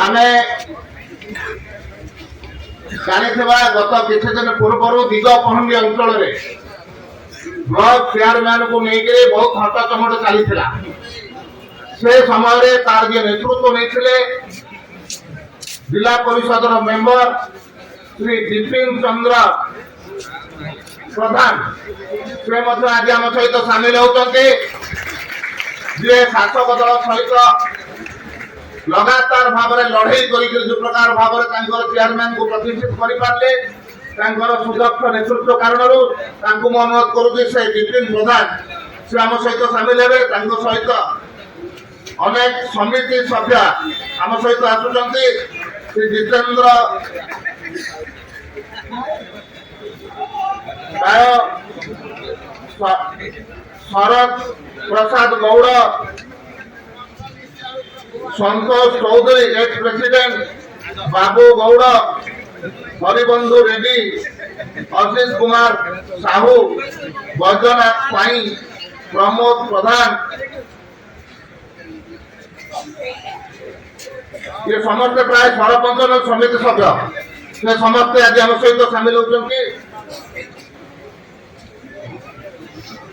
आमे जानिथिबा गत किछि दिन पूर्व दिग पहंडी अंचल रे ब्लॉक चेयरमैन को लेकर बहुत हटचमट चलीथिला। से समय रे तार जे नेतृत्व नेथिले जिला परिषद मेंबर श्री बिपिन चंद्र प्रधान से आज आम सहित सामिल होते शासक दल सहित लगातार भाव में लड़े जो प्रकार भाव में चेयरमैन को प्रतिष्ठित कर सुदक्ष नेतृत्व कारण अनुरोध करुँच से बिपिन प्रधान से आम सहित सामिल हे सहित अनेक समिति सभ्य आम सहित आसुंच श्री जितेंद्र शरद प्रसाद गौड़ संतोष चौधरी एक्स प्रेसिडेंट बाबू गौड़ हरिबंधु रेड्डी आशीष कुमार साहू बैद्यनाथ स्वाई प्रमोद प्रधान ये समस्त प्राय सरपंच समिति सभ्य से समस्त आज आम सहित सामिल होती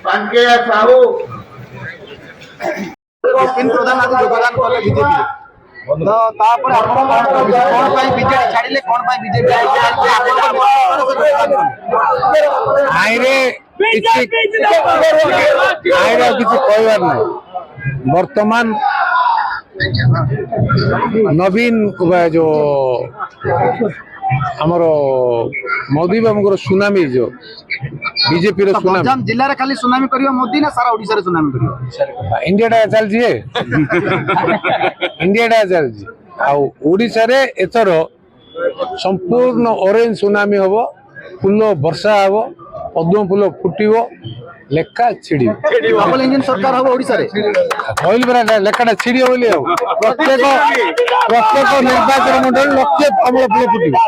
पांकेया साहू बिपिन प्रधान आज योगदान कले बीजेपी तो तापर आपण कोन पाई बीजेपी छाडिले कोन पाई बीजेपी आइरे किसी कहबार नहीं वर्तमान नवीन जो हमरो मोदी बाबू सुनामी जो बीजेपी रो सुनामी गंजाम जिल्ला रे खाली सुनामी करियो मोदी ना सारा ओडिसा रे सुनामी करियो इंडिया डा चल जी इंडिया डा चल जी आ ओडिसा रे एथर संपूर्ण ऑरेंज सुनामी हबो फूल वर्षा हबो पद्म फूल फुटिबो लेखा छिड़ी डबल इंजन सरकार हबो ओडिसा रे होइल बरा लेखाटा छिड़ी होइले प्रत्येक निर्वाचन मंडल लक्ष्य अमल फूल फुटिबो